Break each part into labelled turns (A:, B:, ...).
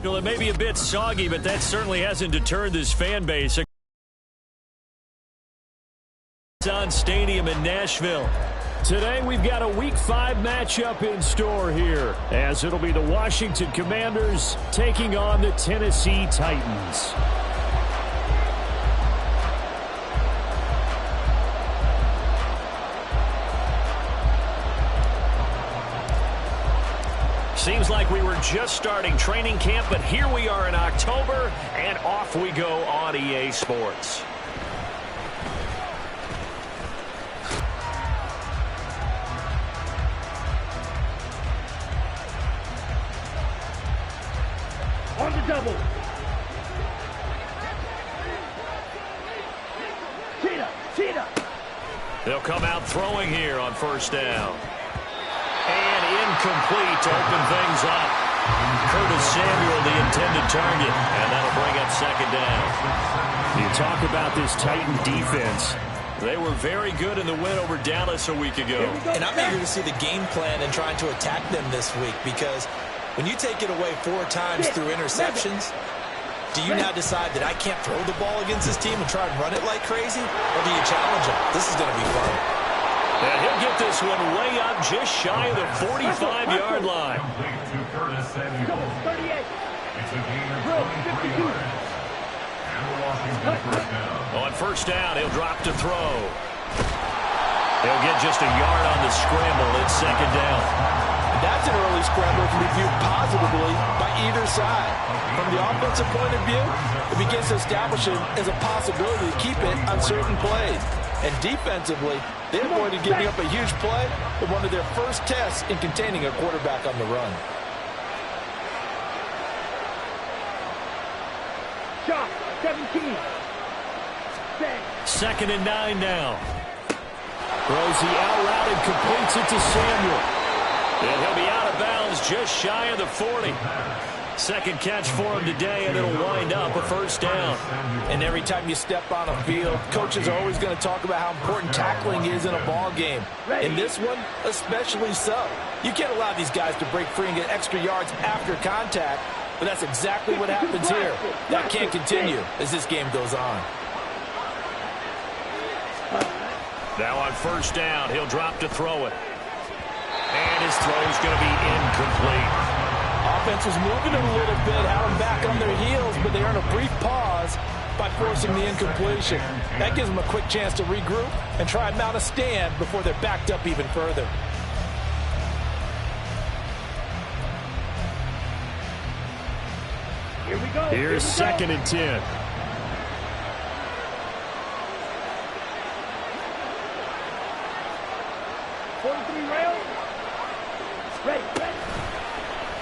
A: Well, it may be a bit soggy, but that certainly hasn't deterred this fan base. On Stadium in Nashville. Today we've got a Week 5 matchup in store here, as it'll be the Washington Commanders taking on the Tennessee Titans. Seems like we were just starting training camp, but here we are in October, and off we go on EA Sports.
B: On the double. Cheetah.
A: They'll come out throwing here on first down. And incomplete to open things up. Curtis Samuel, the intended target. And that'll bring up second down. You talk about this Titan defense. They were very good in the win over Dallas a week ago.
C: And I'm eager to see the game plan and trying to attack them this week, because when you take it away 4 times through interceptions, do you now decide that I can't throw the ball against this team and try and run it like crazy? Or do you challenge them? This is going to be fun.
A: And he'll get this one way up just shy of the 45-yard line. On first down, he'll drop to throw. He'll get just a yard on the scramble. It's second down.
D: That's an early scramble to be viewed positively by either side. From the offensive point of view, it begins to establish it as a possibility to keep it on certain plays. And defensively, they're going to giving up a huge play with one of their first tests in containing a quarterback on the run.
B: Shot, 17.
A: Second and 9 now. Throws the out route and completes it to Samuel. And he'll be out of bounds just shy of the 40. Second catch for him today, and it'll wind up a first down.
D: And every time you step on a field, coaches are always going to talk about how important tackling is in a ball game. In this one, especially so. You can't allow these guys to break free and get extra yards after contact, but that's exactly what happens here. That can't continue as this game goes on.
A: Now on first down, he'll drop to throw it. And his throw's going to be incomplete.
D: Offense was moving it a little bit, had them back on their heels, but they earn a brief pause by forcing the incompletion. That gives them a quick chance to regroup and try and mount a stand before they're backed up even further.
B: Here we go.
A: Here's second and 10.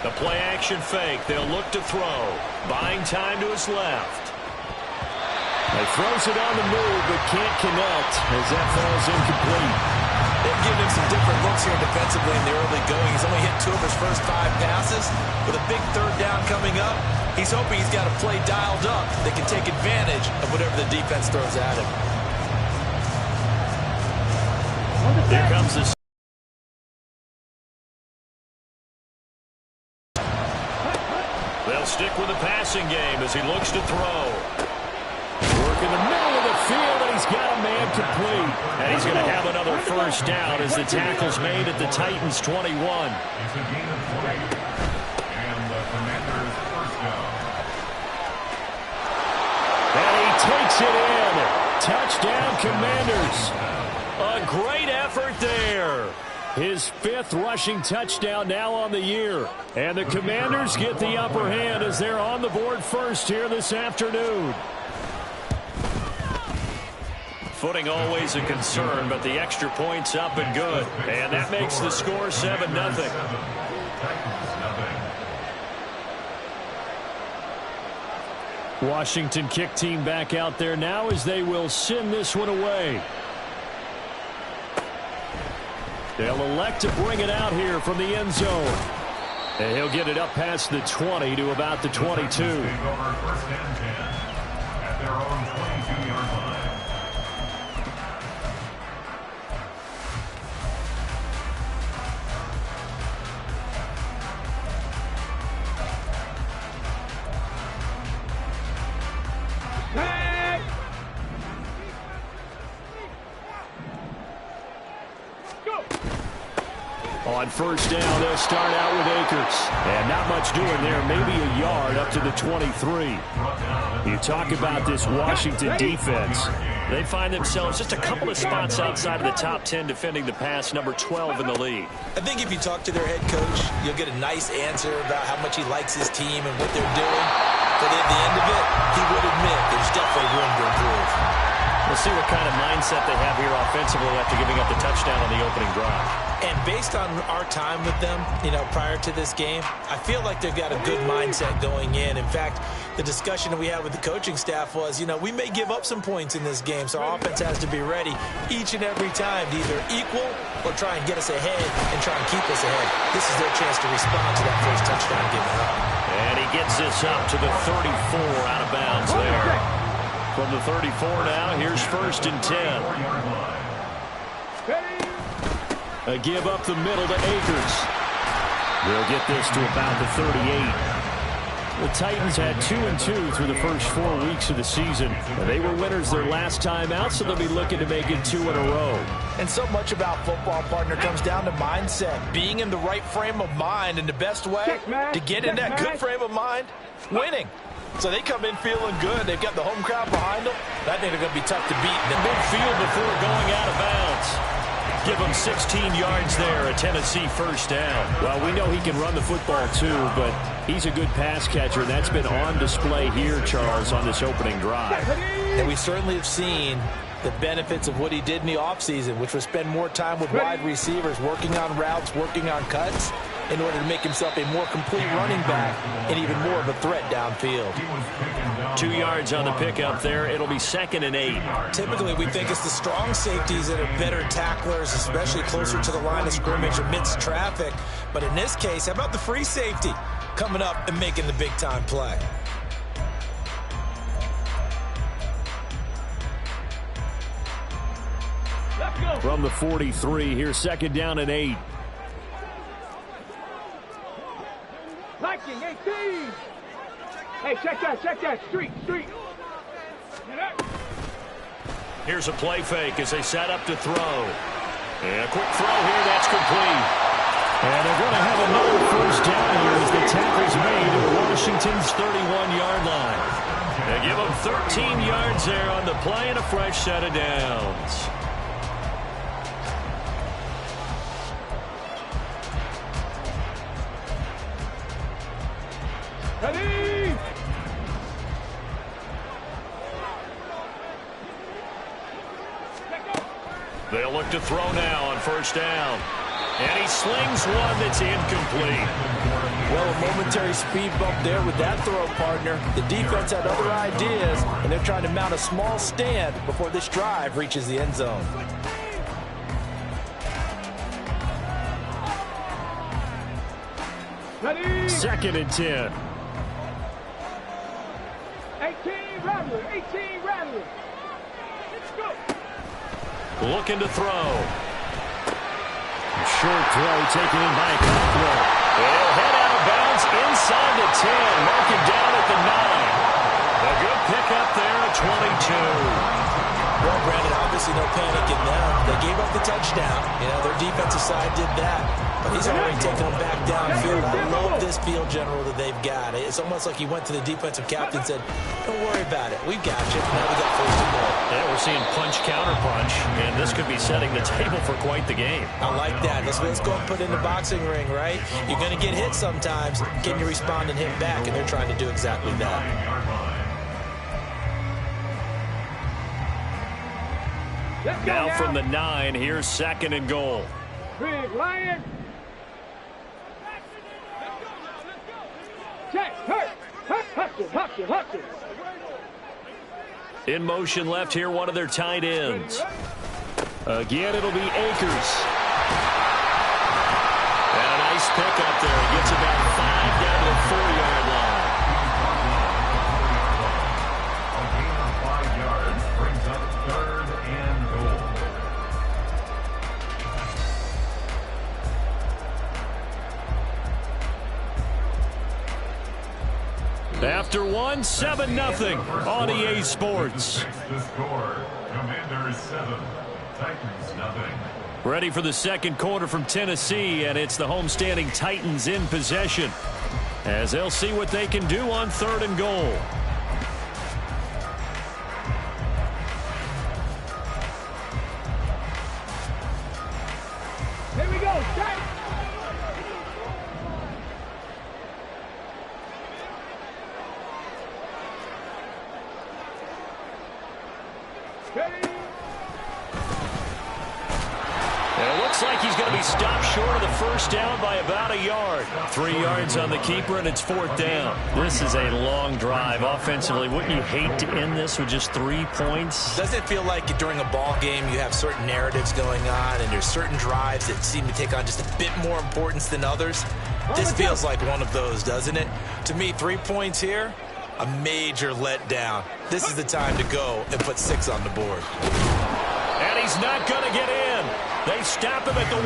A: The play action fake. They'll look to throw. Buying time to his left. He throws it on the move, but can't connect as that falls incomplete.
C: They've given him some different looks here defensively in the early going. He's only hit 2 of his first 5 passes. With a big third down coming up, he's hoping he's got a play dialed up that can take advantage of whatever the defense throws at him.
A: Here comes the They'll stick with the passing game as he looks to throw. Work in the middle of the field, and he's got a man complete. And he's going to have another first down as the tackle's made at the Titans' 21.
E: It's a gain of 3, and the Commanders' first down.
A: And he takes it in. Touchdown, Commanders. A great effort there. His 5th rushing touchdown now on the year. And the Commanders get the upper hand as they're on the board first here this afternoon. Footing always a concern, but the extra point's up and good. And that makes the score 7-0. Washington kick team back out there now as they will send this one away. They'll elect to bring it out here from the end zone. And he'll get it up past the 20 to about the 22.
E: Take over first and 10 at their own 22-yard line.
A: on first down. They'll start out with Akers. And not much doing there. Maybe a yard up to the 23. You talk about this Washington defense. They find themselves just a couple of spots outside of the top 10 defending the pass, number 12 in the league.
C: I think if you talk to their head coach, you'll get a nice answer about how much he likes his team and what they're doing. But at the end of it, he would admit there's definitely room to improve.
A: We'll see what kind of mindset they have here offensively after giving up the touchdown on the opening drive.
C: And based on our time with them, prior to this game, I feel like they've got a good mindset going in. In fact, the discussion that we had with the coaching staff was, we may give up some points in this game, so our offense has to be ready each and every time to either equal or try and get us ahead and try and keep us ahead. This is their chance to respond to that first touchdown given up.
A: And he gets this up to the 34 out of bounds there. From the 34 now, here's 1st and 10. A give up the middle to Akers. They'll get this to about the 38. The Titans had 2-2 through the first 4 weeks of the season. They were winners their last time out, so they'll be looking to make it 2 in a row.
D: And so much about football, partner, comes down to mindset. Being in the right frame of mind, and the best way to get in that good frame of mind, winning. So they come in feeling good. They've got the home crowd behind them. I think they're going to be tough to beat.
A: The midfield before going out of bounds. Give him 16 yards there, a Tennessee first down. Well, we know he can run the football too, but he's a good pass catcher. That's been on display here, Charles, on this opening drive.
C: And we certainly have seen the benefits of what he did in the offseason, which was spend more time with wide receivers, working on routes, working on cuts, in order to make himself a more complete running back and even more of a threat downfield.
A: 2 yards on the pickup there. It'll be 2nd and 8.
C: Typically, we think it's the strong safeties that are better tacklers, especially closer to the line of scrimmage amidst traffic. But in this case, how about the free safety coming up and making the big-time play?
A: From the 43, here's 2nd down and 8.
B: Liking 18. Hey, check that. Street.
A: Here's a play fake as they set up to throw. And a quick throw here, that's complete. And they're going to have another first down here as the tackle's made at Washington's 31-yard line. They give them 13 yards there on the play and a fresh set of downs.
B: Ready?
A: They'll look to throw now on first down. And he slings one that's incomplete.
D: Well, a momentary speed bump there with that throw, partner. The defense had other ideas, and they're trying to mount a small stand before this drive reaches the end zone.
B: Ready?
A: 2nd and 10.
B: 18 Rattler. Let's go.
A: Looking to throw. Short throw taken in by Cockrell. They'll head out of bounds inside the 10. Mark it down at the 9. A good pickup there at 22.
C: Well, Brandon, obviously no panic in them. They gave up the touchdown. Their defensive side did that. But he's already taken them back downfield. I love this field general that they've got. It's almost like he went to the defensive captain and said, don't worry about it. We've got you. Now we got first and goal.
A: Yeah, we're seeing punch, counter punch, and this could be setting the table for quite the game.
C: I like that. Let's go and put in the boxing ring, right? You're going to get hit sometimes. Can you respond and hit back? And they're trying to do exactly that.
A: Now from the 9, here's 2nd and goal.
B: Big Lion. Check. Hustle.
A: In motion left here, one of their tight ends. Again, it'll be Akers. And a nice pickup there. He gets about 5 down to the 4-yard line.
E: A gain of 5 yards brings up 3rd and goal.
A: After 1, 7-0 on EA Sports.
E: The score, Commanders 7, Titans 0.
A: Ready for the second quarter from Tennessee, and it's the homestanding Titans in possession, as they'll see what they can do on 3rd and goal.
B: Here we go. Set. Ready.
A: And it looks like he's going to be stopped short of the first down by about a yard. 3 yards on the keeper, and it's 4th down. This is a long drive offensively. Wouldn't you hate to end this with just 3 points?
C: Doesn't it feel like during a ball game you have certain narratives going on and there's certain drives that seem to take on just a bit more importance than others? This feels like one of those, doesn't it? To me, 3 points here, a major letdown. This is the time to go and put 6 on the board.
A: And he's not going to get in. They stop him at the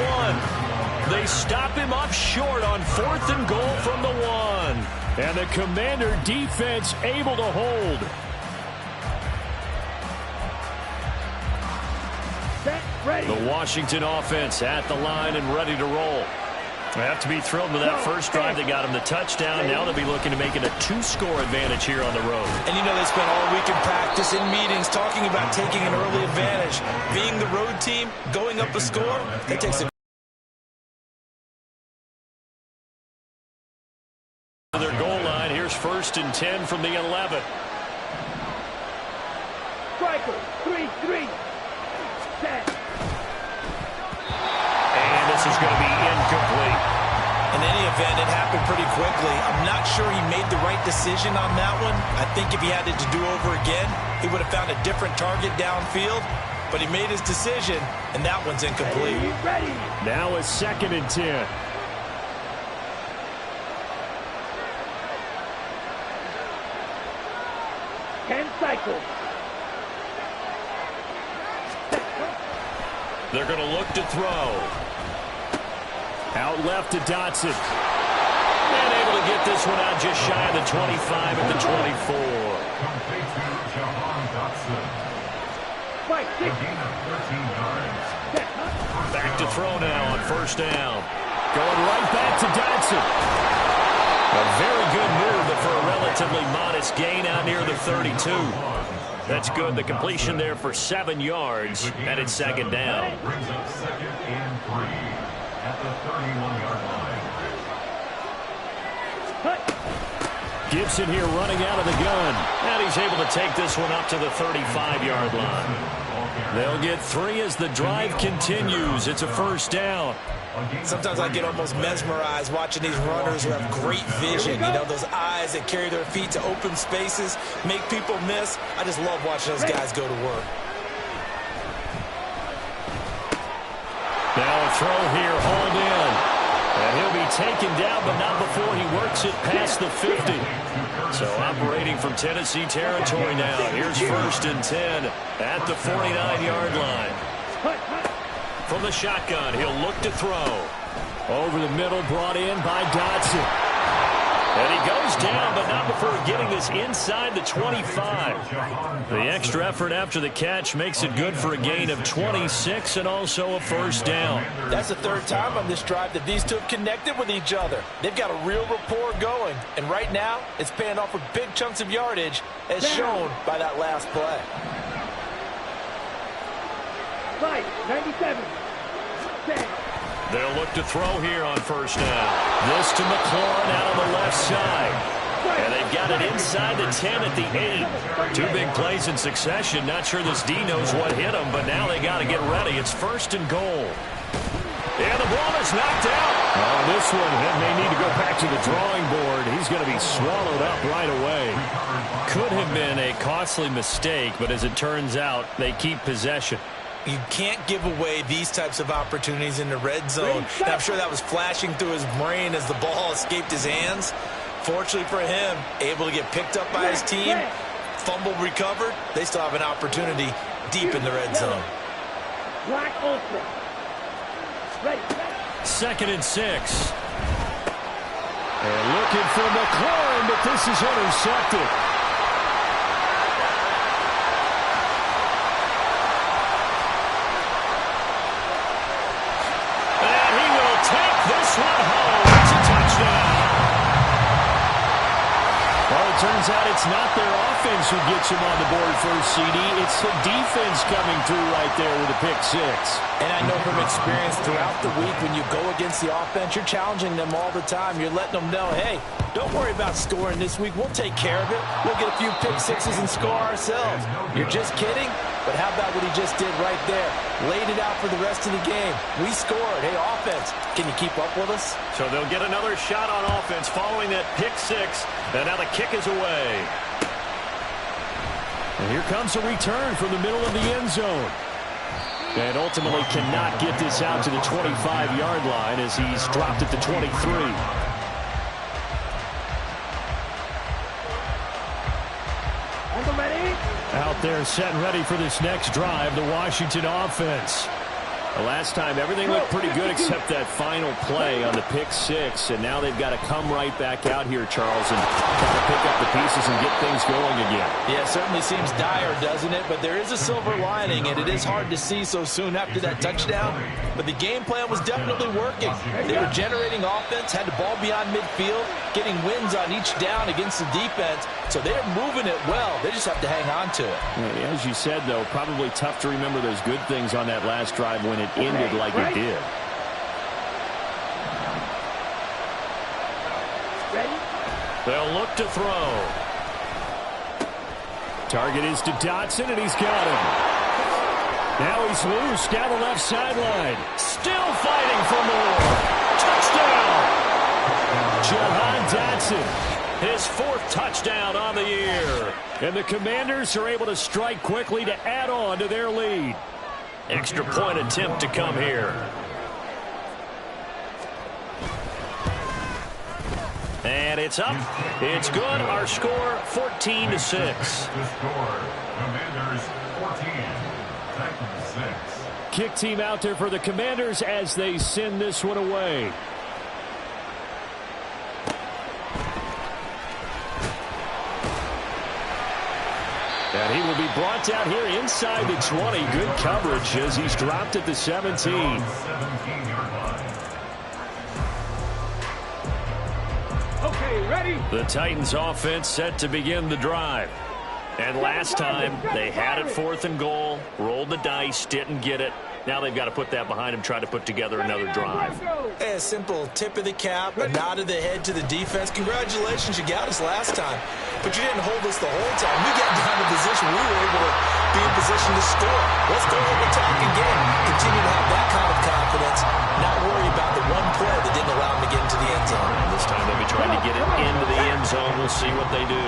A: 1. They stop him up short on 4th and goal from the 1. And the Commander defense able to hold.
B: Set. Ready.
A: The Washington offense at the line and ready to roll. They have to be thrilled with that first drive that got them the touchdown. Now they'll be looking to make it a 2-score advantage here on the road.
C: And you know they spent all week in practice, in meetings, talking about taking an early advantage. Being the road team, going up a score, that takes a
A: their goal line. Here's 1st and 10 from the 11.
B: Striker. 3-3. Set.
A: And this is going to be incomplete.
C: In any event, it happened pretty quickly. I'm not sure he made the right decision on that one. I think if he had it to do over again, he would have found a different target downfield. But he made his decision, and that one's incomplete.
B: Ready.
A: Now it's 2nd and 10.
B: Cycles.
A: They're going to look to throw. Out left to Dotson. And able to get this one out just shy of the 25 at the 24.
E: Complete to Jahan Dotson.
B: Fight.
E: A gain of 13 yards.
A: Back to throw now on 1st down. Going right back to Dotson. A very good move, but for a relatively modest gain out near the 32. That's good. The completion there for 7 yards, and it's 2nd down.
E: Brings up 2nd and 3 at the 31-yard line.
A: Gibson here running out of the gun, and he's able to take this one up to the 35-yard line. They'll get 3 as the drive continues. It's a 1st down.
C: Sometimes I get almost mesmerized watching these runners who have great vision. You know, those eyes that carry their feet to open spaces, make people miss. I just love watching those guys go to work.
A: Now a throw here, hauled in. And he'll be taken down, but not before he works it past the 50. So operating from Tennessee territory now. Here's 1st and 10 at the 49-yard line. From the shotgun, he'll look to throw. Over the middle, brought in by Dotson. And he goes down, but not before getting this inside the 25. The extra effort after the catch makes it good for a gain of 26 and also a 1st down.
D: That's the 3rd time on this drive that these two have connected with each other. They've got a real rapport going, and right now it's paying off with big chunks of yardage, as shown by that last play.
B: 97.
A: They'll look to throw here on 1st down. This to McLaurin out on the left side. And they've got it inside the 10 at the 8. 2 big plays in succession. Not sure this D knows what hit him, but now they got to get ready. It's 1st and goal. And the ball is knocked out. On this one, they may need to go back to the drawing board. He's going to be swallowed up right away. Could have been a costly mistake, but as it turns out, they keep possession.
C: You can't give away these types of opportunities in the red zone. And I'm sure that was flashing through his brain as the ball escaped his hands. Fortunately for him, able to get picked up by his team, fumble recovered. They still have an opportunity deep in the red zone.
B: Black Ultra. Ready.
A: 2nd and 6. And looking for McLaurin, but this is intercepted. turns out it's not their offense who gets them on the board first, CD. It's the defense coming through right there with a pick six.
C: And I know from experience throughout the week, when you go against the offense, you're challenging them all the time. You're letting them know, hey, don't worry about scoring this week. We'll take care of it. We'll get a few pick sixes and score ourselves. You're just kidding? But how about what he just did right there? Laid it out for the rest of the game. We scored. Hey, offense, can you keep up with us?
A: So they'll get another shot on offense following that pick six. And now the kick is away. And here comes a return from the middle of the end zone. And ultimately cannot get this out to the 25-yard line as he's dropped at the 23. Out there set and ready for this next drive, the Washington offense. The last time, everything looked pretty good except that final play on the pick six. And now they've got to come right back out here, Charles, and try to pick up the pieces and get things going again.
C: Yeah, it certainly seems dire, doesn't it? But there is a silver lining, and it is hard to see so soon after that touchdown. But the game plan was definitely working. They were generating offense, had the ball beyond midfield, getting wins on each down against the defense. So they're moving it well. They just have to hang on to it.
A: Yeah, as you said, though, probably tough to remember those good things on that last drive when it ended like it did. They'll look to throw. Target is to Dotson, and he's got him. Now he's loose down the left sideline. Still fighting for more. Touchdown! Jahan Dotson. His fourth touchdown on the year. And the Commanders are able to strike quickly to add on to their lead. Extra point attempt to come here. And it's up. It's good. Our score, 14-6.
E: The score, Commanders 14, Titans 6.
A: Kick team out there for the Commanders as they send this one away. And he will be brought down here inside the 20. Good coverage as he's dropped at the 17.
B: Okay, ready?
A: The Titans offense set to begin the drive. And last time they had it 4th and goal, rolled the dice, didn't get it. Now they've got to put that behind them, try to put together another drive.
C: Hey, a simple tip of the cap, a nod of the head to the defense. Congratulations, you got us last time. But you didn't hold us the whole time. We got down to position. We were able to be in position to score. Let's go ahead and attack again. Continue to have that kind of confidence. Not worry about the one play that didn't allow them to get into the end zone.
A: And this time they'll be trying to get it into the end zone. We'll see what they do.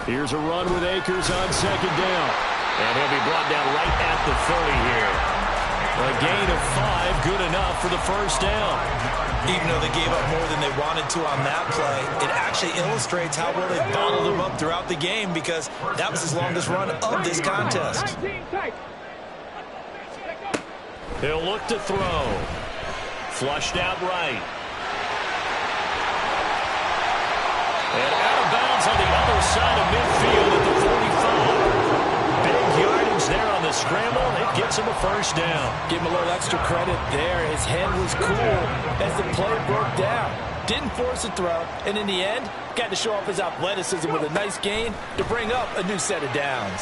A: Here's a run with Akers on 2nd down. And he'll be brought down right at the 30 here. A gain of 5, good enough for the first down.
C: Even though they gave up more than they wanted to on that play, it actually illustrates how well they bottled them up throughout the game because that was his longest run of this contest.
A: He'll look to throw. Flushed out right. And out of bounds on the other side of midfield at the 45. Big yardage there on the scramble. It gets him a first down.
C: Give him a little extra credit there. His head was cool as the play broke down. Didn't force a throw, and in the end, got to show off his athleticism with a nice gain to bring up a new set of downs.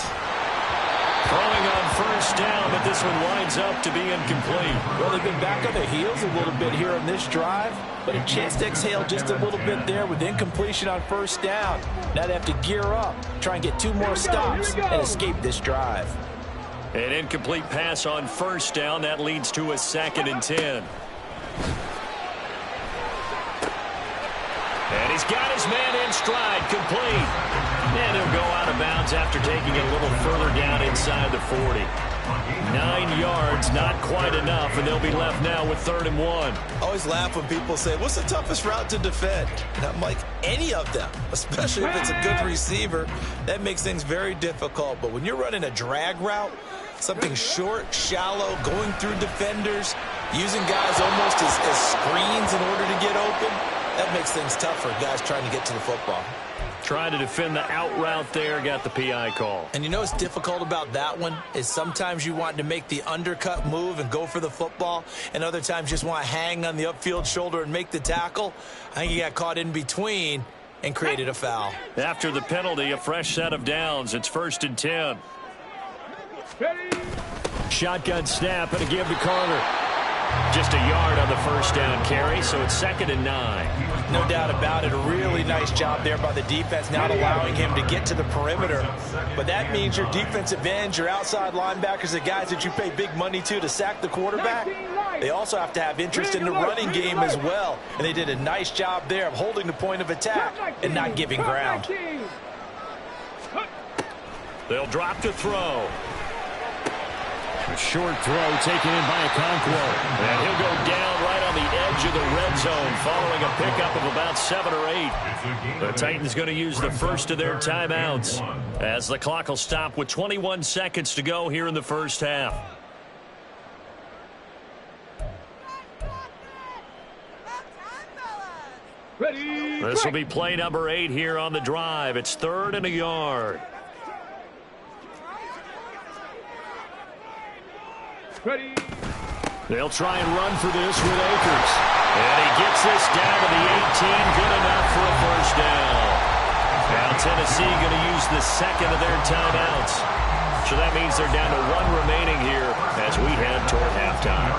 A: Throwing on first down, but this one winds up to be incomplete.
C: Well, they've been back on their heels a little bit here on this drive, but a chance to exhale just a little bit there with incompletion on first down. Now they have to gear up, try and get 2 more stops, and escape this drive.
A: An incomplete pass on first down. That leads to a 2nd and 10. And he's got his man in stride, complete. And he'll go out of bounds after taking it a little further down inside the 40. 9 yards, not quite enough, and they'll be left now with 3rd and 1.
C: I always laugh when people say, what's the toughest route to defend? And I'm like, any of them, especially if it's a good receiver. That makes things very difficult. But when you're running a drag route, something short, shallow, going through defenders, using guys almost as screens in order to get open, that makes things tough for guys trying to get to the football.
A: Trying to defend the out route there, got the PI call.
C: And you know what's difficult about that one is sometimes you want to make the undercut move and go for the football, and other times you just want to hang on the upfield shoulder and make the tackle. I think he got caught in between and created a foul.
A: After the penalty, a fresh set of downs. It's 1st and 10. Shotgun snap and a give to Carter. Just a yard on the first down carry, so it's 2nd and 9.
C: No doubt about it. A really nice job there by the defense, not allowing him to get to the perimeter. But that means your defensive ends, your outside linebackers, the guys that you pay big money to sack the quarterback, they also have to have interest in the running game as well. And they did a nice job there of holding the point of attack and not giving ground.
A: They'll drop to throw. A short throw taken in by Okonkwo. And he'll go down right on the edge of the red zone following a pickup of about 7 or 8. The Titans going to use the first of their timeouts as the clock will stop with 21 seconds to go here in the first half.
B: Ready.
A: This will be play number 8 here on the drive. It's 3rd and a yard.
B: Ready.
A: They'll try and run for this with Akers. And he gets this down to the 18. Good enough for a first down. Now Tennessee going to use the second of their timeouts. So that means they're down to 1 remaining here as we head toward halftime.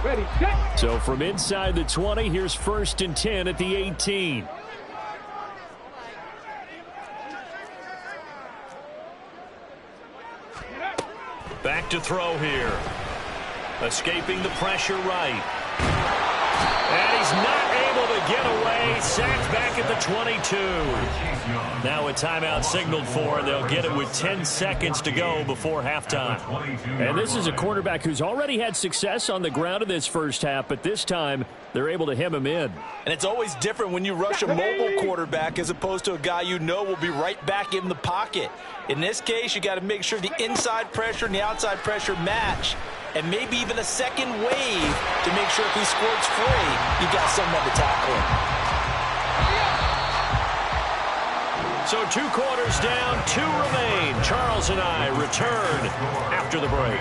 B: Ready, set.
A: So from inside the 20, here's 1st and 10 at the 18. Back to throw here. Escaping the pressure right. And he's not able to get away. Sacked back at the 22. Now a timeout signaled for, and they'll get it with 10 seconds to go before halftime. And this is a quarterback who's already had success on the ground in this first half, but this time they're able to hem him in.
C: And it's always different when you rush a mobile quarterback as opposed to a guy you know will be right back in the pocket. In this case, you got to make sure the inside pressure and the outside pressure match, and maybe even a second wave to make sure if he squirts free, you got someone to tackle him.
A: So 2 quarters down, 2 remain. Charles and I return after the break.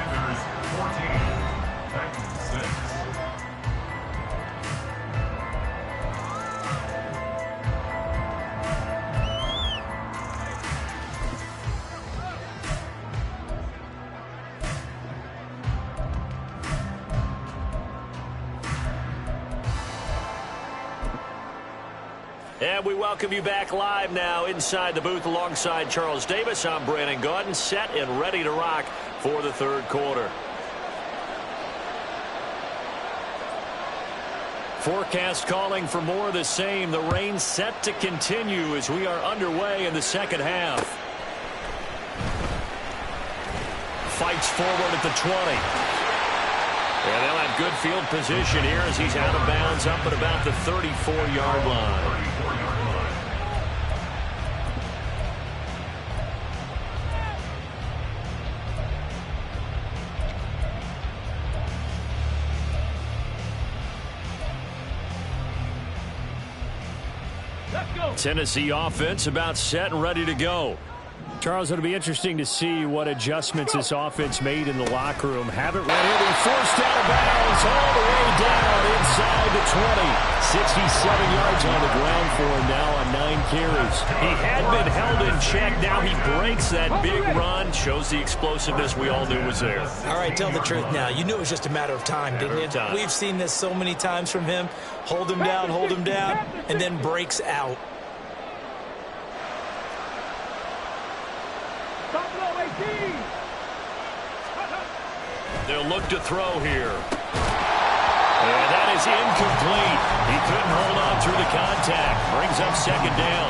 A: And we welcome you back live now inside the booth alongside Charles Davis. I'm Brandon Gaudin, set and ready to rock for the 3rd quarter. Forecast calling for more of the same. The rain set to continue as we are underway in the 2nd half. Fights forward at the 20. And they'll have good field position here as he's out of bounds up at about the 34-yard line. Tennessee offense about set and ready to go. Charles, it'll be interesting to see what adjustments this offense made in the locker room. Haven't run it and forced out of bounds all the way down inside the 20. 67 yards on the ground for him now on 9 carries. He had been held in check. Now he breaks that big run. Shows the explosiveness we all knew was there.
C: All right, tell the truth now. You knew it was just a matter of time, didn't you? We've seen this so many times from him. Hold him down, and then breaks out.
A: They'll look to throw here. And that is incomplete. He couldn't hold on through the contact. Brings up 2nd down.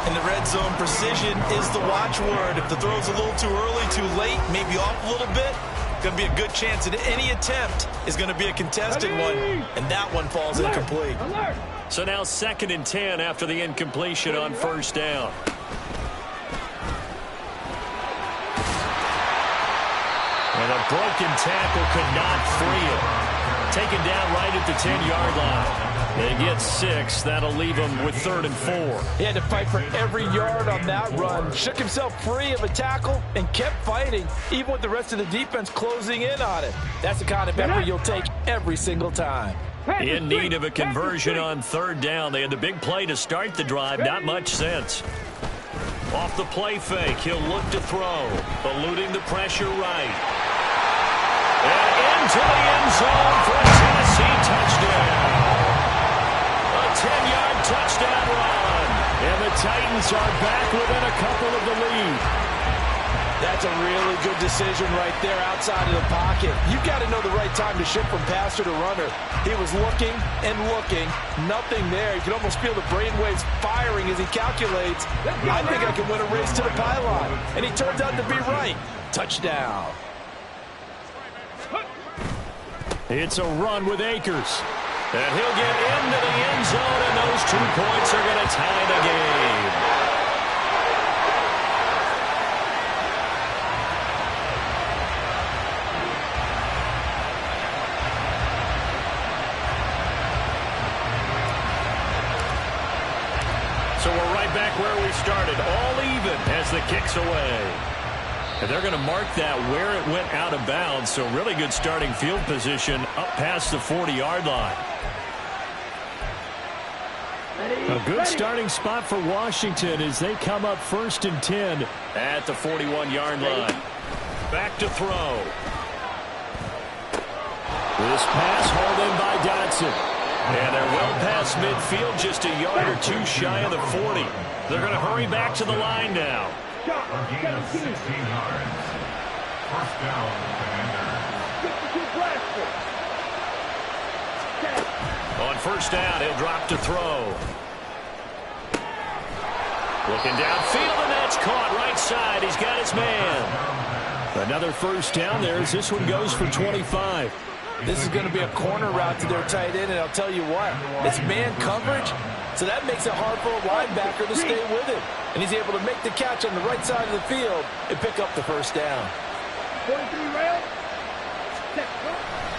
C: In the red zone, precision is the watchword. If the throw's a little too early, too late, maybe off a little bit, going to be a good chance that any attempt is going to be a contested one, and that one falls incomplete.
A: So now 2nd and 10 after the incompletion on 1st down. And a broken tackle could not free him. Taken down right at the 10-yard line. They get 6. That'll leave them with 3rd and 4.
D: He had to fight for every yard on that run. Shook himself free of a tackle and kept fighting, even with the rest of the defense closing in on it. That's the kind of effort you'll take every single time.
A: In need of a conversion on 3rd down. They had the big play to start the drive. Not much sense. Off the play fake, he'll look to throw. Eluding the pressure right. And into the end zone for a Tennessee touchdown. A 10-yard touchdown run.
F: And the Titans are back within a couple of the lead.
D: That's a really good decision right there outside of the pocket. You've got to know the right time to shift from passer to runner. He was looking and looking. Nothing there. You can almost feel the brainwaves firing as he calculates. I think I can win a race to the pylon. And he turns out to be right. Touchdown.
F: It's a run with Akers.
A: And he'll get into the end zone, and those 2 points are going to tie the game. So we're right back where we started, all even as the kick's away. And they're going to mark that where it went out of bounds, so really good starting field position up past the 40-yard line.
F: A good starting spot for Washington as they come up 1st and 10
A: at the 41-yard line. Back to throw.
F: This pass hauled in by Dotson.
A: And they're well past midfield, just a yard or 2 shy of the 40. They're going to hurry back to the line now.
E: Again, 16 yards. First down, Commander.
A: On first down, he'll drop to throw. Looking downfield, and that's caught right side. He's got his man.
F: Another first down there as this one goes for 25.
D: This is going to be a corner route to their tight end, and I'll tell you what, it's man coverage, so that makes it hard for a linebacker to stay with him. And he's able to make the catch on the right side of the field and pick up the first down.
B: 43 rail.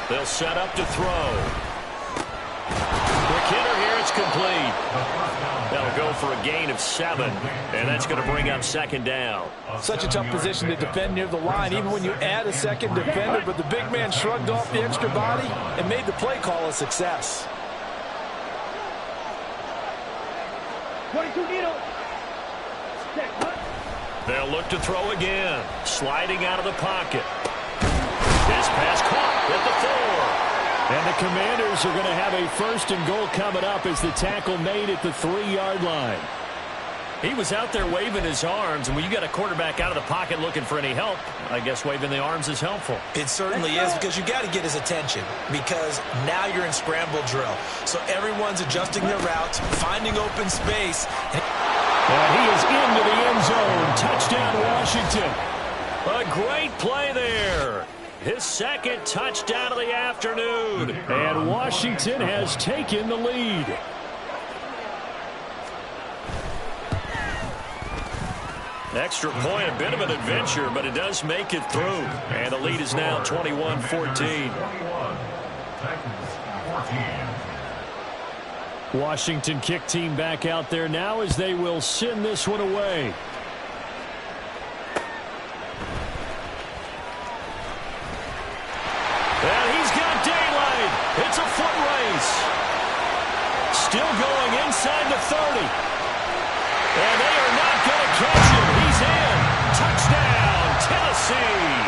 A: They'll set up to throw. Quick hitter here, it's complete. That'll go for a gain of 7, and that's going to bring up 2nd down.
D: Such a tough position to defend near the line, even when you add a second defender, but the big man shrugged off the extra body and made the play call a success.
B: 22 needle.
A: They'll look to throw again. Sliding out of the pocket. His pass caught at the 4.
F: And the Commanders are going to have a 1st and goal coming up as the tackle made at the 3-yard line.
A: He was out there waving his arms, and when you got a quarterback out of the pocket looking for any help, I guess waving the arms is helpful.
C: It certainly is, because you got to get his attention, because now you're in scramble drill. So everyone's adjusting their routes, finding open space.
F: And he is into the end zone. Touchdown, Washington.
A: A great play there. His 2nd touchdown of the afternoon.
F: And Washington has taken the lead.
A: Extra point, a bit of an adventure, but it does make it through. And the lead is now 21-14.
F: Washington kick team back out there now as they will send this one away.
A: And he's got daylight. It's a foot race. Still going inside the 30. And they are not going to catch him. He's in. Touchdown, Tennessee.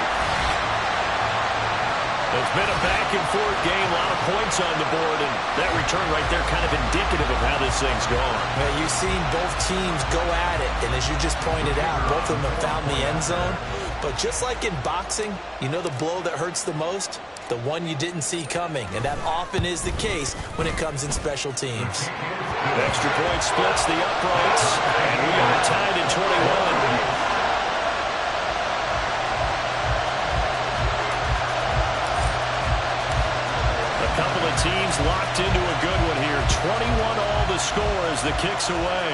A: It's been a back-and-forth game, a lot of points on the board, and that return right there kind of indicative of how this thing's going.
C: Well, you've seen both teams go at it, and as you just pointed out, both of them have found the end zone. But just like in boxing, you know the blow that hurts the most? The one you didn't see coming, and that often is the case when it comes in special teams.
A: Extra point splits the uprights, and we are tied at 21. Couple of teams locked into a good one here. 21 all the score as the kick's away.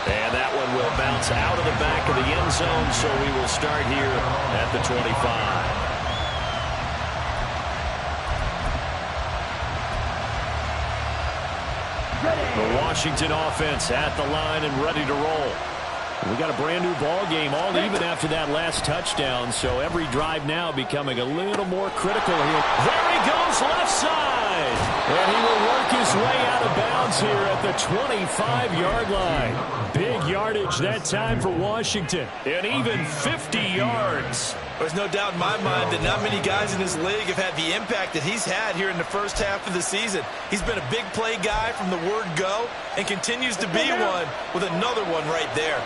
A: And that one will bounce out of the back of the end zone, so we will start here at the 25. The Washington offense at the line and ready to roll.
F: We got a brand new ball game, all even after that last touchdown, so every drive now becoming a little more critical here.
A: There he goes, left side.
F: And he will work his way out of bounds here at the 25-yard line. Big yardage that time for Washington.
A: And even 50 yards.
C: There's no doubt in my mind that not many guys in this league have had the impact that he's had here in the first half of the season. He's been a big play guy from the word go and continues to be one with another one right there.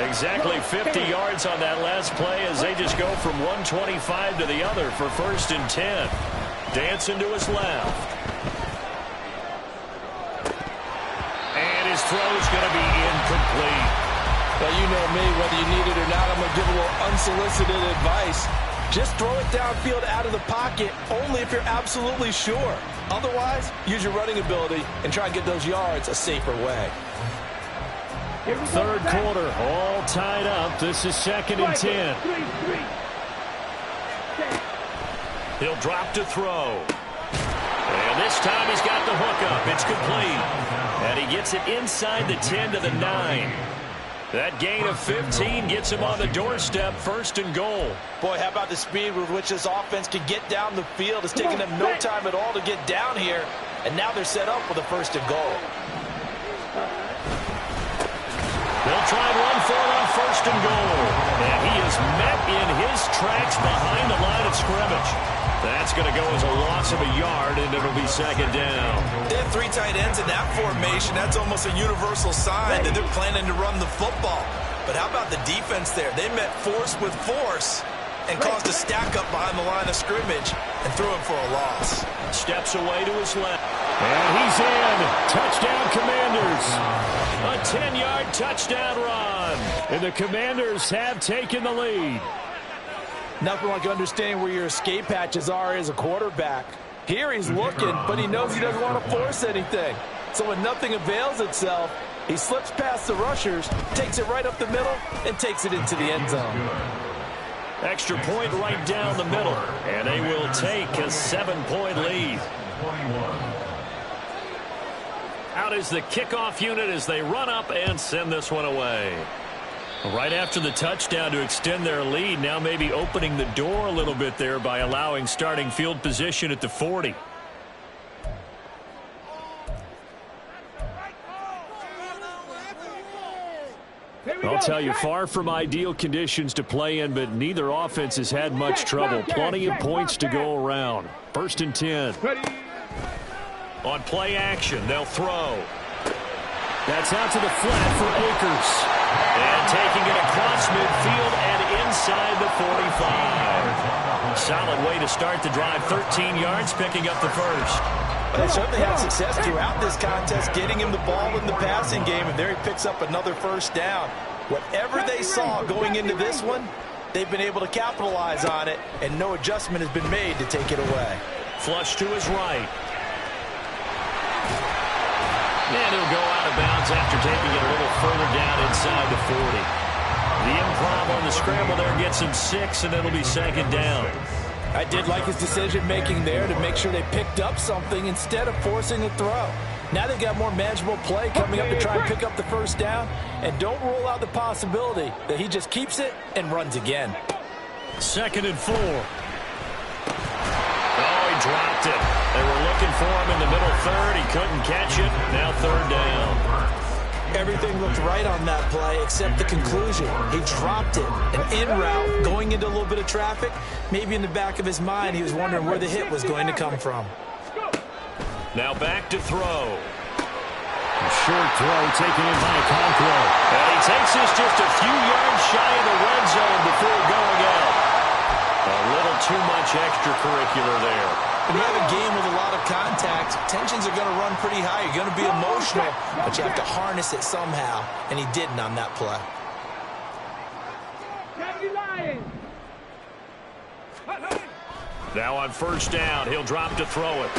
A: Exactly 50 yards on that last play as they just go from 125 to the other for 1st and 10. Dancing to his left. And his throw's going to be incomplete.
D: Well, you know me, whether you need it or not, I'm going to give a little unsolicited advice. Just throw it downfield out of the pocket only if you're absolutely sure. Otherwise, use your running ability and try and get those yards a safer way.
F: Third quarter, all tied up. This is 2nd and 10.
A: He'll drop to throw. And this time he's got the hook up. It's complete. And he gets it inside the 10 to the 9. That gain of 15 gets him on the doorstep, 1st and goal.
C: Boy, how about the speed with which this offense can get down the field. It's taken them no time at all to get down here. And now they're set up with a 1st and goal.
A: They'll try and run for it on 1st and goal. And he is met in his tracks behind the line of scrimmage. That's going to go as a loss of a yard, and it'll be 2nd down.
C: They have 3 tight ends in that formation. That's almost a universal sign that they're planning to run the football. But how about the defense there? They met force with force and caused a stack up behind the line of scrimmage and threw him for a loss.
A: Steps away to his left.
F: And he's in. Touchdown, Commanders.
A: A 10-yard touchdown run.
F: And the Commanders have taken the lead.
D: Nothing like understanding where your escape hatches are as a quarterback. Here he's looking, but he knows he doesn't want to force anything. So when nothing avails itself, he slips past the rushers, takes it right up the middle, and takes it into the end zone.
A: Extra point right down the middle. And they will take a 7-point lead. Out is the kickoff unit as they run up and send this one away. Right after the touchdown to extend their lead, now maybe opening the door a little bit there by allowing starting field position at the 40.
F: I'll tell you, far from ideal conditions to play in, but neither offense has had much trouble. Plenty of points to go around. 1st and 10.
A: On play action, they'll throw.
F: That's out to the flat for Akers.
A: And taking it across midfield and inside the 45. Solid way to start the drive. 13 yards, picking up the first.
C: They certainly had success throughout this contest, getting him the ball in the passing game, and there he picks up another 1st down. Whatever they saw going into this one, they've been able to capitalize on it, and no adjustment has been made to take it away.
A: Flush to his right. And he'll go out of bounds after taking it a little further down inside the 40. The improv on the scramble there gets him 6, and it'll be 2nd down.
D: I did like his decision-making there to make sure they picked up something instead of forcing a throw. Now they've got more manageable play coming up to try and pick up the 1st down, and don't rule out the possibility that he just keeps it and runs again.
A: 2nd and 4. Dropped it. They were looking for him in the middle 3rd. He couldn't catch it. Now 3rd down.
C: Everything looked right on that play except the conclusion. He dropped it. An in route going into a little bit of traffic. Maybe in the back of his mind he was wondering where the hit was going to come from.
A: Now back to throw.
F: A short throw taken in by Conquo.
A: And he takes this just a few yards shy of the red zone before going out. A little too much extracurricular there.
C: When you have a game with a lot of contact, tensions are going to run pretty high. You're going to be emotional, but you have to harness it somehow, and he didn't on that play.
A: Now on 1st down, he'll drop to throw it.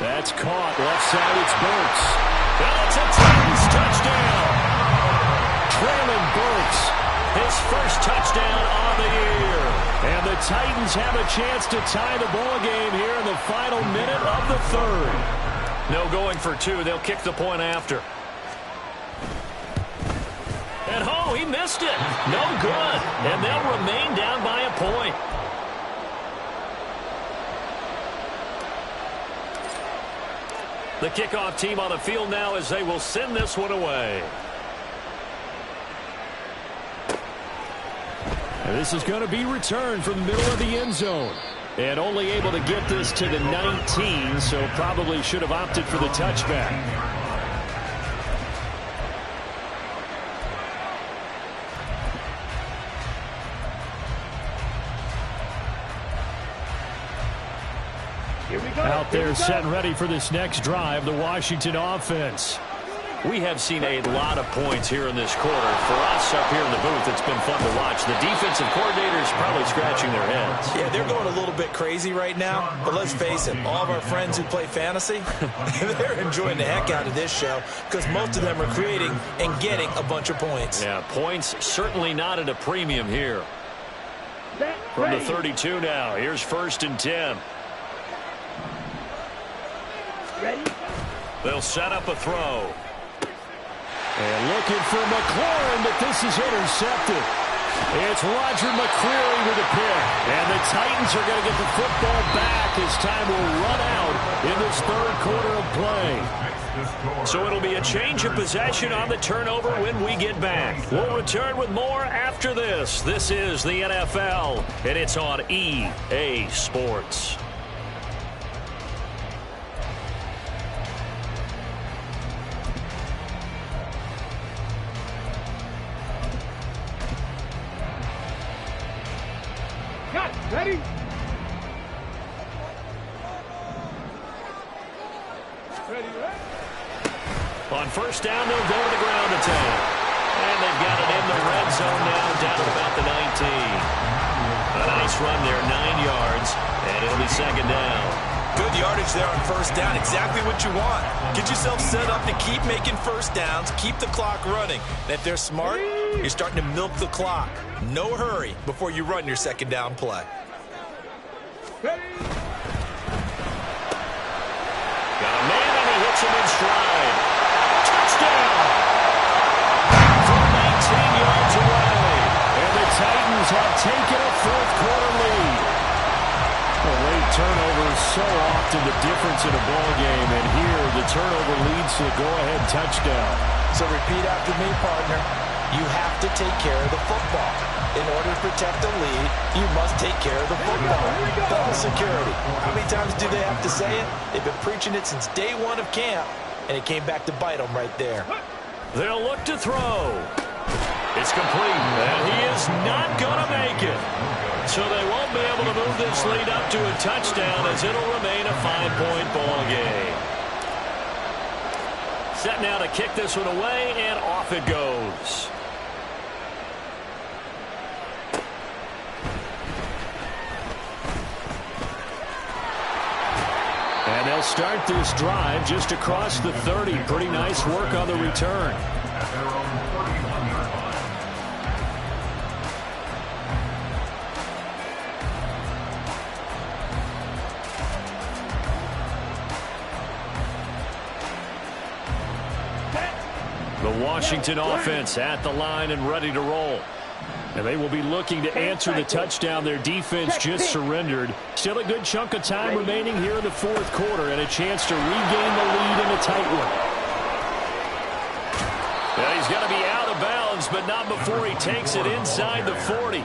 F: That's caught. Left side, it's Burks.
A: Well, it's a Titans touchdown.
F: Traylon Burks,
A: his 1st touchdown on the year.
F: And the Titans have a chance to tie the ball game here in the final minute of the 3rd.
A: No going for two. They'll kick the point after. And oh, he missed it. No good. And they'll remain down by a point. The kickoff team on the field now as they will send this one away.
F: And this is going to be returned from the middle of the end zone. And only able to get this to the 19, so probably should have opted for the touchback. Out there set and ready for this next drive, the Washington offense.
A: We have seen a lot of points here in this quarter. For us up here in the booth, it's been fun to watch. The defensive coordinators probably scratching their heads.
C: Yeah, they're going a little bit crazy right now. But let's face it, all of our friends who play fantasy, they're enjoying the heck out of this show because most of them are creating and getting a bunch of points.
A: Yeah, points certainly not at a premium here. From the 32 now, here's 1st and 10.
B: Ready?
A: They'll set up a throw.
F: And looking for McLaurin, but this is intercepted. It's Roger McCreary with a pick. And the Titans are going to get the football back as time will run out in this 3rd quarter of play.
A: So it'll be a change of possession on the turnover when we get back. We'll return with more after this. This is the NFL, and it's on EA Sports.
B: Ready?
A: On 1st down, they'll go to the ground attack. And they've got it in the red zone now, down at about the 19. A nice run there, 9 yards, and it'll be 2nd down.
C: Good yardage there on 1st down, exactly what you want. Get yourself set up to keep making 1st downs, keep the clock running. And if they're smart, you're starting to milk the clock. No hurry before you run your 2nd down play.
A: Got a man, and he hits him in stride. Touchdown! From 19 yards away.
F: And the Titans have taken a 4th quarter lead. A late turnover is so often the difference in a ball game, and here the turnover leads to a go-ahead touchdown.
C: So repeat after me, partner. You have to take care of the football. In order to protect the lead, you must take care of the football. Ball security. How many times do they have to say it? They've been preaching it since day 1 of camp, and it came back to bite them right there.
A: They'll look to throw. It's complete, and he is not going to make it. So they won't be able to move this lead up to a touchdown as it'll remain a 5-point ball game. Set now to kick this one away, and off it goes.
F: And they'll start this drive just across the 30. Pretty nice work on the return. The Washington offense at the line and ready to roll. And they will be looking to answer the touchdown their defense just surrendered. Still a good chunk of time remaining here in the 4th quarter and a chance to regain the lead in a tight one.
A: Well, he's going to be out of bounds, but not before he takes it inside the 40.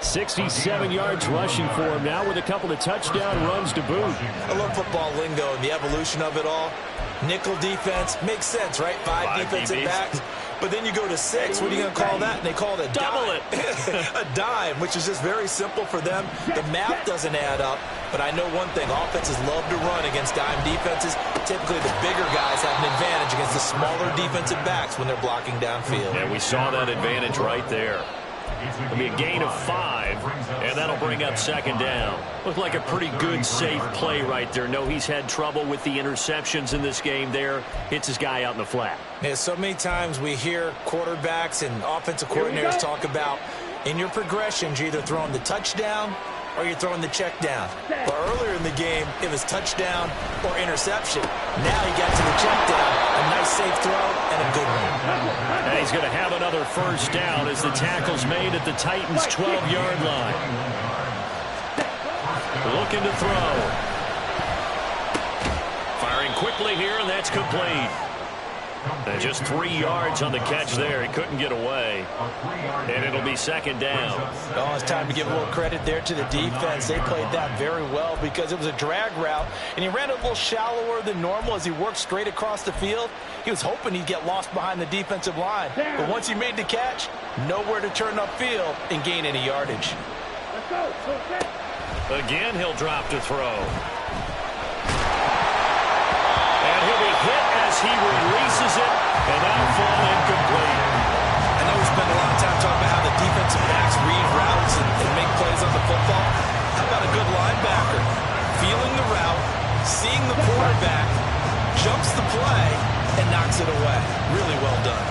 F: 67 yards rushing for him now with a couple of touchdown runs to boot.
C: I love football lingo and the evolution of it all. Nickel defense makes sense, right? 5 defensive backs. But then you go to 6. What are you going to call that? And they call it a
A: double
C: dime. A dime, which is just very simple for them. The math doesn't add up. But I know one thing. Offenses love to run against dime defenses. Typically, the bigger guys have an advantage against the smaller defensive backs when they're blocking downfield.
A: And we saw that advantage right there. It'll be a gain of 5, and that'll bring up 2nd down. Looked like a pretty good, safe play right there. No, he's had trouble with the interceptions in this game there. Hits his guy out in the flat.
C: Yeah, so many times we hear quarterbacks and offensive coordinators talk about in your progressions, you're either throwing the touchdown or you're throwing the check down. But earlier in the game, it was touchdown or interception. Now he got to the check down, a nice safe throw, and a good one.
F: And he's going to have another first down as the tackle's made at the Titans' 12-yard line. Looking to throw. Firing quickly here, and that's complete. And just 3 yards on the catch there. He couldn't get away. And it'll be second down.
C: Oh, it's time to give a little credit there to the defense. They played that very well because it was a drag route, and he ran a little shallower than normal as he worked straight across the field. He was hoping he'd get lost behind the defensive line. But once he made the catch, nowhere to turn upfield and gain any yardage.
F: Again, he'll drop to throw. And he'll be hit as he releases it, and that'll fall incomplete.
C: I know we spent a lot of time talking about how the defensive backs read routes and make plays on the football. How about a good linebacker? Feeling the route, seeing the quarterback, jumps the play, and knocks it away. Really well done.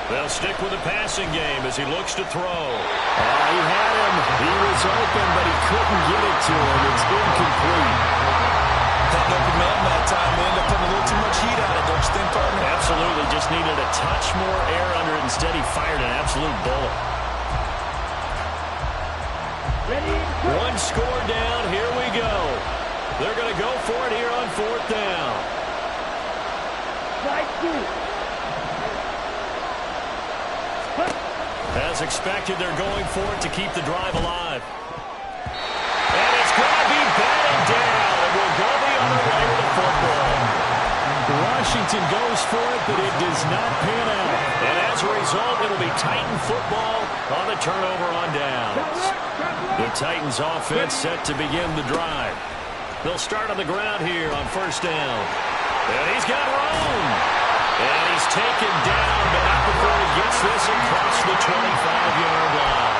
F: They'll stick with the passing game as he looks to throw. He had him. He was open, but he couldn't get it to him. It's incomplete.
C: That open man that time, we end up putting a little too much heat on it, don't you think, partner?
F: Absolutely. Just needed a touch more air under it. Instead, he fired an absolute bullet. One score down. Here we go. They're going to go for it here on fourth down. As expected, they're going for it to keep the drive alive. And it's going to be batted down. And we'll go the other way with the football. Washington goes for it, but it does not pan out. And as a result, it'll be Titan football on the turnover on downs. The Titans offense set to begin the drive. They'll start on the ground here on first down. And he's got room. And he's taken down, but not before he gets this across the 25-yard line.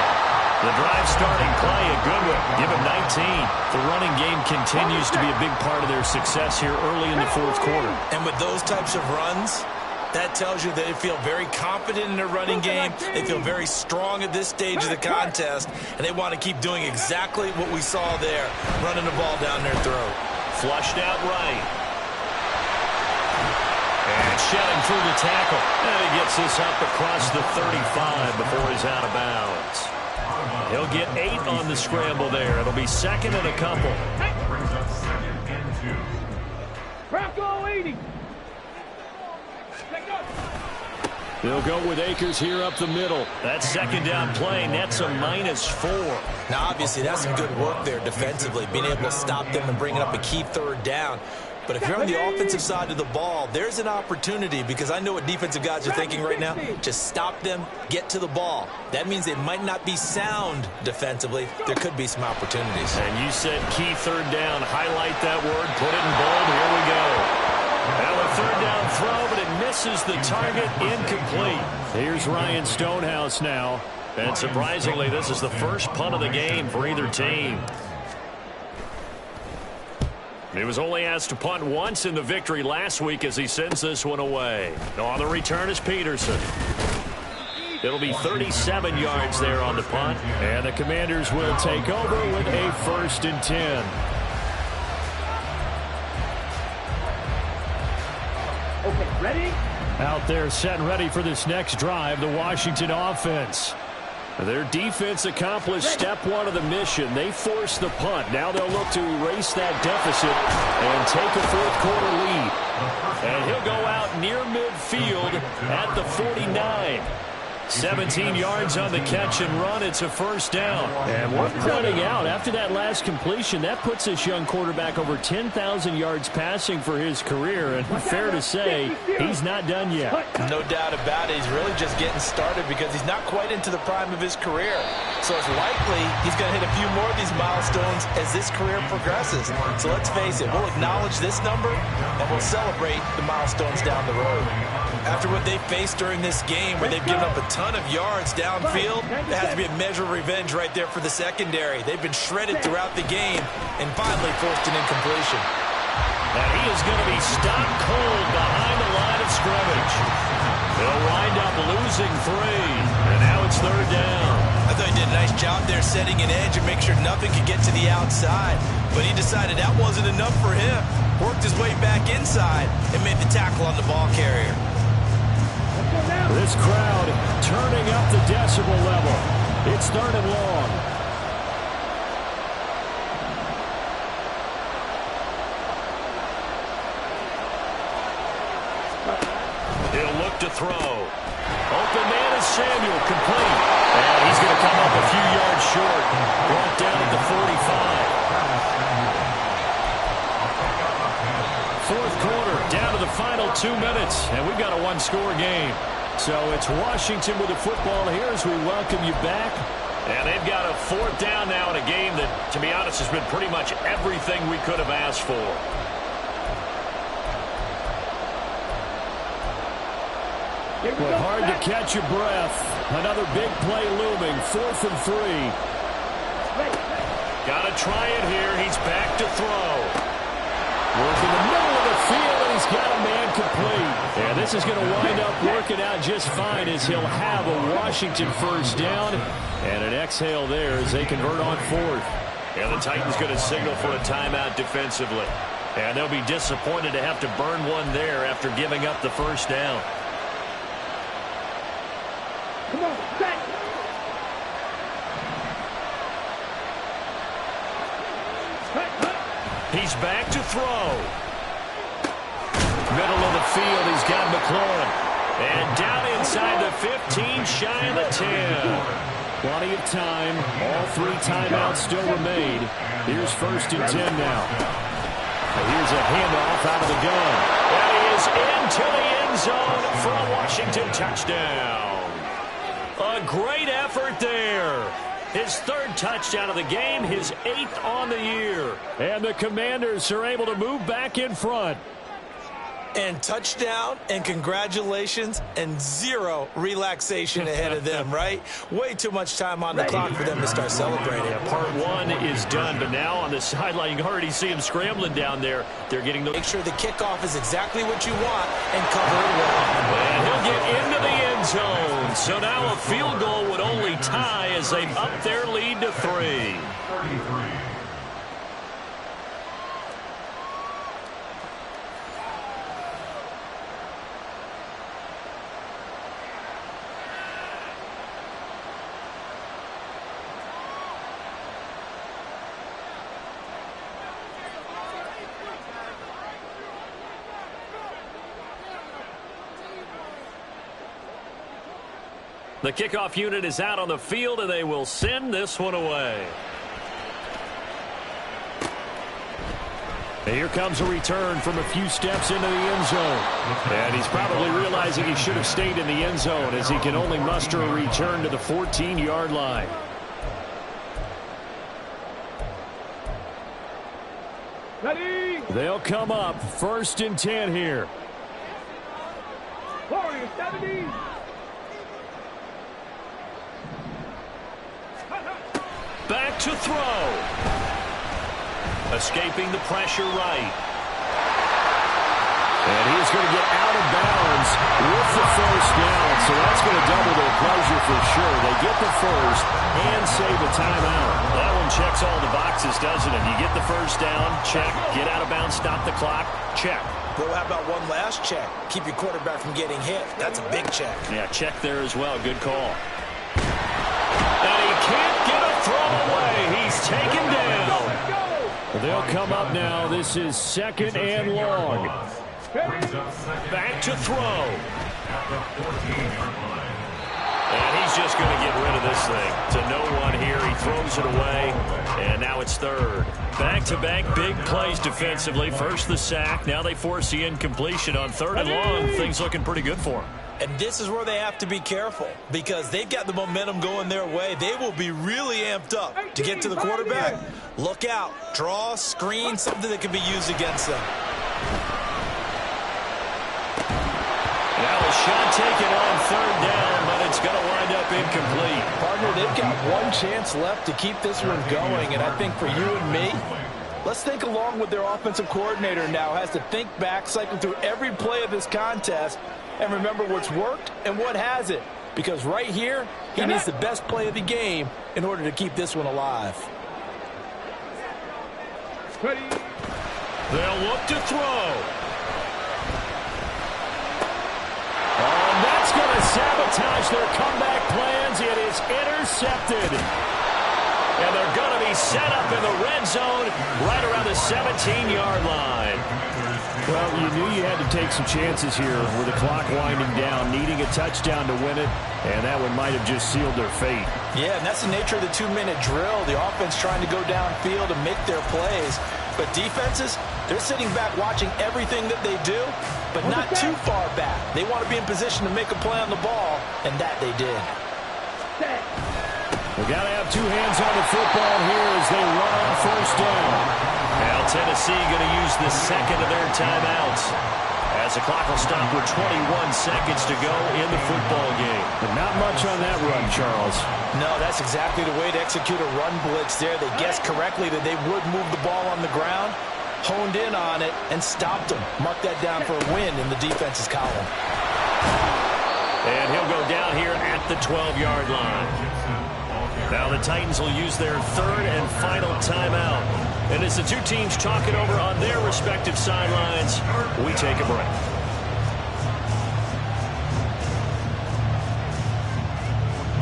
F: The drive starting play, a good one. Give him 19. The running game continues to be a big part of their success here early in the fourth quarter.
C: And with those types of runs, that tells you that they feel very confident in their running game. They feel very strong at this stage of the contest, and they want to keep doing exactly what we saw there, running the ball down their throat.
F: Flushed out right. And shedding through the tackle. And he gets this up across the 35 before he's out of bounds. He'll get 8 on the scramble there. It'll be second and a couple.
E: Brings up second and 2.
B: Bronco 80.
F: They'll go with Akers here up the middle. That second down play nets a -4.
C: Now, obviously, that's some good work there defensively, being able to stop them and bringing up a key third down. But if you're on the offensive side of the ball, there's an opportunity, because I know what defensive guys are thinking right now. Just stop them, get to the ball. That means they might not be sound defensively. There could be some opportunities.
F: And you said key third down. Highlight that word. Put it in bold. Here we go. Now a third down throw, but it misses the target. Incomplete. Here's Ryan Stonehouse now. And surprisingly, this is the first punt of the game for either team. He was only asked to punt once in the victory last week as he sends this one away. On the return is Peterson. It'll be 37 yards there on the punt. And the Commanders will take over with a 1st and 10.
B: Okay, ready?
F: Out there set and ready for this next drive, the Washington offense. Their defense accomplished step 1 of the mission. They forced the punt. Now they'll look to erase that deficit and take a fourth quarter lead. And he'll go out near midfield at the 49. 17 yards on the catch and run. It's a first down. And we're pointing out, after that last completion, that puts this young quarterback over 10,000 yards passing for his career. And fair to say, he's not done yet.
C: No doubt about it. He's really just getting started because he's not quite into the prime of his career. So it's likely he's going to hit a few more of these milestones as this career progresses. So let's face it, we'll acknowledge this number and we'll celebrate the milestones down the road. After what they faced during this game where they've given up a ton of yards downfield, there has to be a measure of revenge right there for the secondary. They've been shredded throughout the game and finally forced an incompletion.
F: And he is going to be stopped cold behind the line of scrimmage. They'll wind up losing 3, and now it's third down.
C: I thought he did a nice job there setting an edge and make sure nothing could get to the outside. But he decided that wasn't enough for him. Worked his way back inside and made the tackle on the ball carrier.
F: This crowd turning up the decibel level. It's 3rd and long.
A: He'll look to throw. Open man is Samuel, complete. And he's going to come up a few yards short. Brought down at the 45. 4th quarter, down to the final 2 minutes. And we've got a one-score game.
F: So it's Washington with the football here as we welcome you back.
A: And they've got a 4th down now in a game that, to be honest, has been pretty much everything we could have asked for.
F: But hard to catch your breath. Another big play looming. 4th and 3.
A: Got to try it here. He's back to throw.
F: Working the middle of the field, and he's got a man complete. And this is going to wind up working out just fine as he'll have a Washington 1st down. And an exhale there as they convert on 4th.
A: And the Titans going to signal for a timeout defensively. And they'll be disappointed to have to burn one there after giving up the 1st down.
B: Come on, set.
A: He's back to throw. Middle of the field, he's got McLaurin. And down inside the 15, shy of the 10.
F: Plenty of time. All 3 timeouts still remain. Here's 1st and 10 now. And here's a handoff out of the gun.
A: That is into the end zone for a Washington touchdown. A great effort there. His 3rd touchdown of the game, his 8th on the year.
F: And the Commanders are able to move back in front.
C: And touchdown and congratulations and 0 relaxation ahead of them, right? Way too much time on the clock for them to start celebrating.
A: Yeah, part 1 is done, but now on the sideline, you can already see him scrambling down there. They're getting the...
C: Make sure the kickoff is exactly what you want and cover it well.
A: And he'll get into the end zone. So now a field goal would only tie as they up their lead to 3.
E: 33.
A: The kickoff unit is out on the field, and they will send this one away.
F: And here comes a return from a few steps into the end zone. And he's probably realizing he should have stayed in the end zone as he can only muster a return to the 14-yard line.
B: Ready?
F: They'll come up 1st and 10 here.
B: 40, 70.
A: Back to throw. Escaping the pressure right.
F: And he's going to get out of bounds with the 1st down. So that's going to double their pleasure for sure. They get the 1st and save a timeout.
A: That one checks all the boxes, doesn't it? You get the 1st down, check. Get out of bounds, stop the clock, check.
C: Well, how about one last check? Keep your quarterback from getting hit. That's a big check.
A: Yeah, check there as well. Good call. And he can't get a throw away. He's taken down.
F: They'll come up now. This is 2nd and long.
A: Back to throw. And he's just going to get rid of this thing. To no one here. He throws it away. And now it's 3rd. Back-to-back big plays defensively. First the sack. Now they force the incompletion on 3rd and long. Things looking pretty good for him.
C: And this is where they have to be careful because they've got the momentum going their way. They will be really amped up to get to the quarterback. Look out. Draw, screen, something that can be used against them.
A: Now a shot taken on 3rd down, but it's going to wind up incomplete.
D: Partner, they've got one chance left to keep this one going, and I think for you and me, let's think along with their offensive coordinator now. Has to think back, cycle through every play of this contest, and remember what's worked and what hasn't. because right here, he needs the best play of the game in order to keep this one alive.
B: Ready.
A: They'll look to throw.
F: Oh, and that's going to sabotage their comeback plans. It is intercepted.
A: And they're going to be set up in the red zone right around the 17-yard line.
F: Well, you knew you had to take some chances here with the clock winding down, needing a touchdown to win it, and that one might have just sealed their fate.
D: Yeah, and that's the nature of the 2-minute drill. The offense trying to go downfield and make their plays. But defenses, they're sitting back watching everything that they do, but not too far back. They want to be in position to make a play on the ball, and that they did.
F: We got to have two hands on the football here as they run on first down.
A: Now Tennessee going to use the second of their timeouts as the clock will stop with 21 seconds to go in the football game.
F: But not much on that run, Charles.
D: No, that's exactly the way to execute a run blitz there. They guessed correctly that they would move the ball on the ground, honed in on it, and stopped them. Mark that down for a win in the defense's column.
A: And he'll go down here at the 12-yard line. Now the Titans will use their third and final timeout. And as the two teams talk it over on their respective sidelines, we take a break.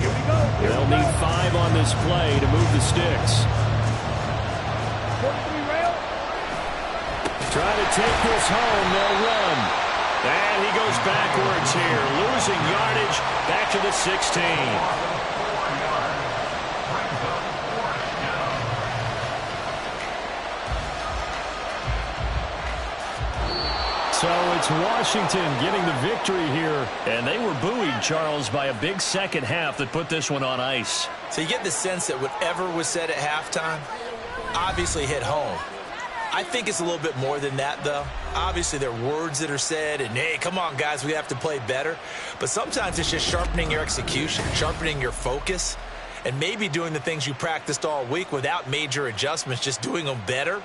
B: Here we go.
F: They'll need 5 on this play to move the sticks.
B: 43 rail.
F: Try to take this home. They'll run.
A: And he goes backwards here, losing yardage back to the 16.
F: So it's Washington getting the victory here.
A: And they were buoyed, Charles, by a big second half that put this one on ice.
C: So you get the sense that whatever was said at halftime obviously hit home. I think it's a little bit more than that, though. Obviously, there are words that are said, and, hey, come on, guys, we have to play better. But sometimes it's just sharpening your execution, sharpening your focus, and maybe doing the things you practiced all week without major adjustments, just doing them better,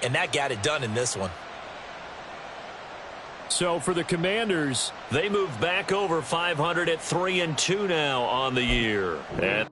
C: and that got it done in this one.
F: So for the Commanders,
A: they move back over 500 at 3-2 now on the year. And